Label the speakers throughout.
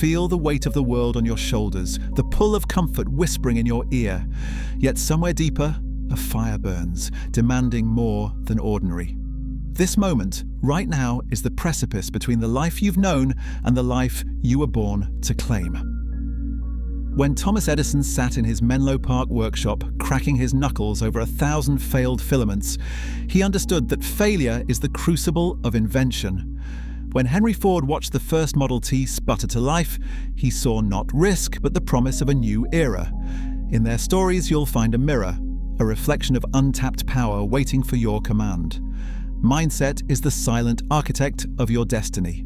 Speaker 1: Feel the weight of the world on your shoulders, the pull of comfort whispering in your ear. Yet somewhere deeper, a fire burns, demanding more than ordinary. This moment, right now, is the precipice between the life you've known and the life you were born to claim. When Thomas Edison sat in his Menlo Park workshop, cracking his knuckles over 1,000 failed filaments, he understood that failure is the crucible of invention. When Henry Ford watched the first Model T sputter to life, he saw not risk, but the promise of a new era. In their stories, you'll find a mirror, a reflection of untapped power waiting for your command. Mindset is the silent architect of your destiny.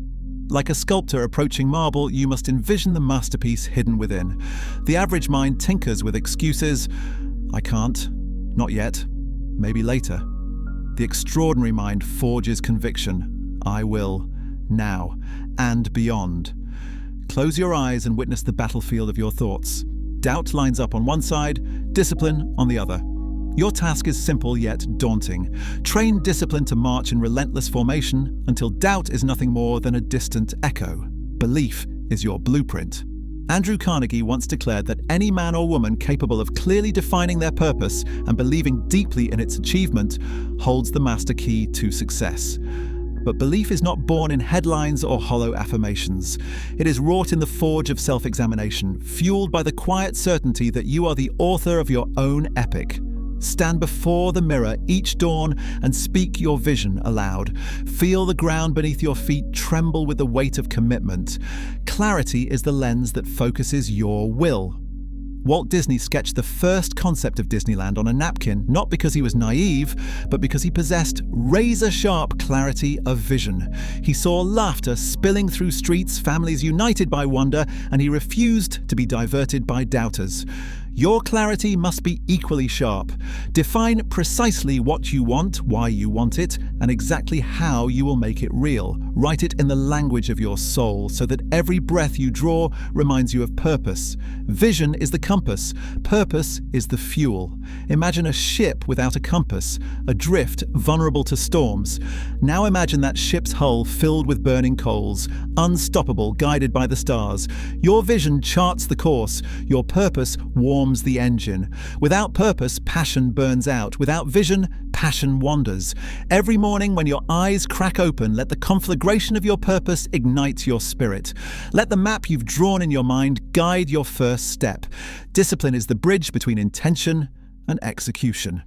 Speaker 1: Like a sculptor approaching marble, you must envision the masterpiece hidden within. The average mind tinkers with excuses. I can't. Not yet. Maybe later. The extraordinary mind forges conviction. I will. Now. And beyond. Close your eyes and witness the battlefield of your thoughts. Doubt lines up on one side, discipline on the other. Your task is simple yet daunting. Train discipline to march in relentless formation until doubt is nothing more than a distant echo. Belief is your blueprint. Andrew Carnegie once declared that any man or woman capable of clearly defining their purpose and believing deeply in its achievement holds the master key to success. But belief is not born in headlines or hollow affirmations. It is wrought in the forge of self-examination, fueled by the quiet certainty that you are the author of your own epic. Stand before the mirror each dawn and speak your vision aloud. Feel the ground beneath your feet tremble with the weight of commitment. Clarity is the lens that focuses your will. Walt Disney sketched the first concept of Disneyland on a napkin, not because he was naive, but because he possessed razor-sharp clarity of vision. He saw laughter spilling through streets, families united by wonder, and he refused to be diverted by doubters. Your clarity must be equally sharp. Define precisely what you want, why you want it, and exactly how you will make it real. Write it in the language of your soul so that every breath you draw reminds you of purpose. Vision is the compass. Purpose is the fuel. Imagine a ship without a compass, adrift, vulnerable to storms. Now imagine that ship's hull filled with burning coals, unstoppable, guided by the stars. Your vision charts the course. Your purpose warms the engine. Without purpose, passion burns out. Without vision, passion wanders. Every morning when your eyes crack open, let the conflagration of your purpose ignite your spirit. Let the map you've drawn in your mind guide your first step. Discipline is the bridge between intention and execution.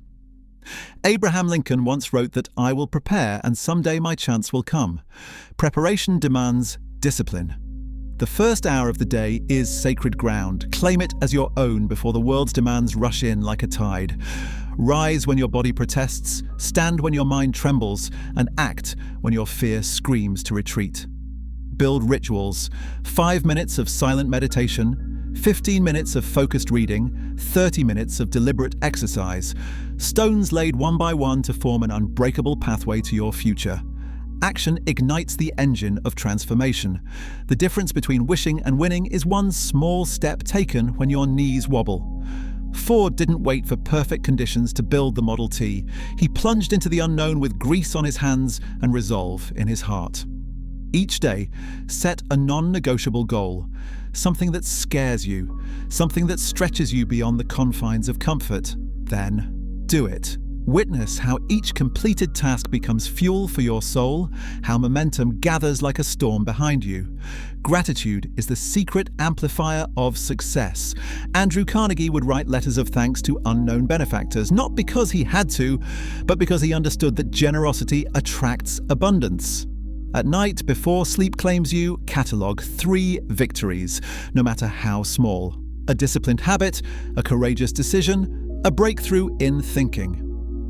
Speaker 1: Abraham Lincoln once wrote that I will prepare and someday my chance will come. Preparation demands discipline. The first hour of the day is sacred ground. Claim it as your own before the world's demands rush in like a tide. Rise when your body protests, stand when your mind trembles, and act when your fear screams to retreat. Build rituals. 5 minutes of silent meditation, 15 minutes of focused reading, 30 minutes of deliberate exercise. Stones laid one by one to form an unbreakable pathway to your future. Action ignites the engine of transformation. The difference between wishing and winning is one small step taken when your knees wobble. Ford didn't wait for perfect conditions to build the Model T. He plunged into the unknown with grease on his hands and resolve in his heart. Each day, set a non-negotiable goal, something that scares you, something that stretches you beyond the confines of comfort. Then, do it. Witness how each completed task becomes fuel for your soul, how momentum gathers like a storm behind you. Gratitude is the secret amplifier of success. Andrew Carnegie would write letters of thanks to unknown benefactors, not because he had to, but because he understood that generosity attracts abundance. At night, before sleep claims you, catalogue 3 victories, no matter how small. A disciplined habit, a courageous decision, a breakthrough in thinking.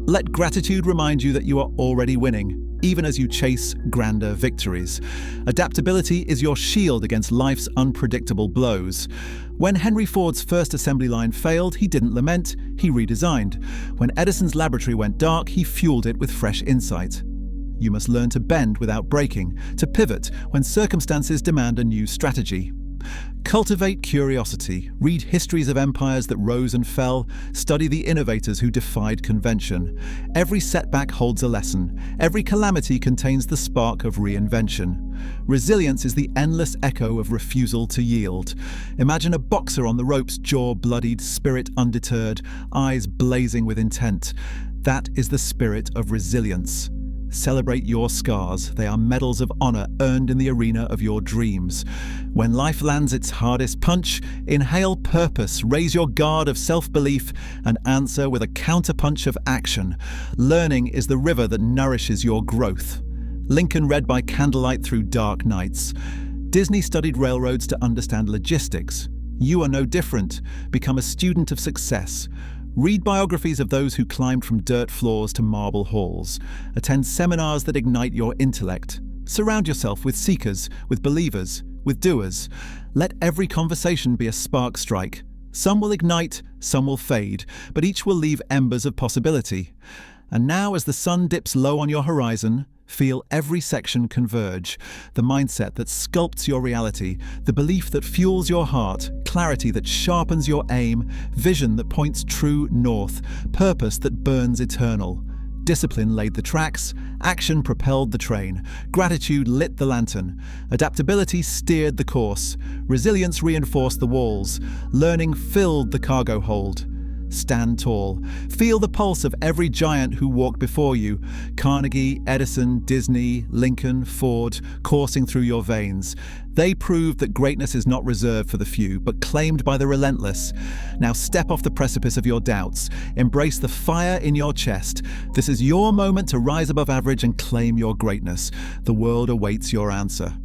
Speaker 1: Let gratitude remind you that you are already winning, even as you chase grander victories. Adaptability is your shield against life's unpredictable blows. When Henry Ford's first assembly line failed, he didn't lament, he redesigned. When Edison's laboratory went dark, he fueled it with fresh insight. You must learn to bend without breaking, to pivot when circumstances demand a new strategy. Cultivate curiosity. Read histories of empires that rose and fell. Study the innovators who defied convention. Every setback holds a lesson. Every calamity contains the spark of reinvention. Resilience is the endless echo of refusal to yield. Imagine a boxer on the ropes, jaw bloodied, spirit undeterred, eyes blazing with intent. That is the spirit of resilience. Celebrate your scars. They are medals of honor earned in the arena of your dreams. When life lands its hardest punch, inhale purpose, raise your guard of self-belief, and answer with a counterpunch of action. Learning is the river that nourishes your growth. Lincoln read by candlelight through dark nights. Disney studied railroads to understand logistics. You are no different. Become a student of success. Read biographies of those who climbed from dirt floors to marble halls. Attend seminars that ignite your intellect. Surround yourself with seekers, with believers, with doers. Let every conversation be a spark strike. Some will ignite, some will fade, but each will leave embers of possibility. And now, as the sun dips low on your horizon, feel every section converge. The mindset that sculpts your reality, the belief that fuels your heart, clarity that sharpens your aim, vision that points true north, purpose that burns eternal. Discipline laid the tracks, action propelled the train, gratitude lit the lantern, adaptability steered the course, resilience reinforced the walls, learning filled the cargo hold. Stand tall. Feel the pulse of every giant who walked before you. Carnegie, Edison, Disney, Lincoln, Ford, coursing through your veins. They proved that greatness is not reserved for the few, but claimed by the relentless. Now step off the precipice of your doubts. Embrace the fire in your chest. This is your moment to rise above average and claim your greatness. The world awaits your answer.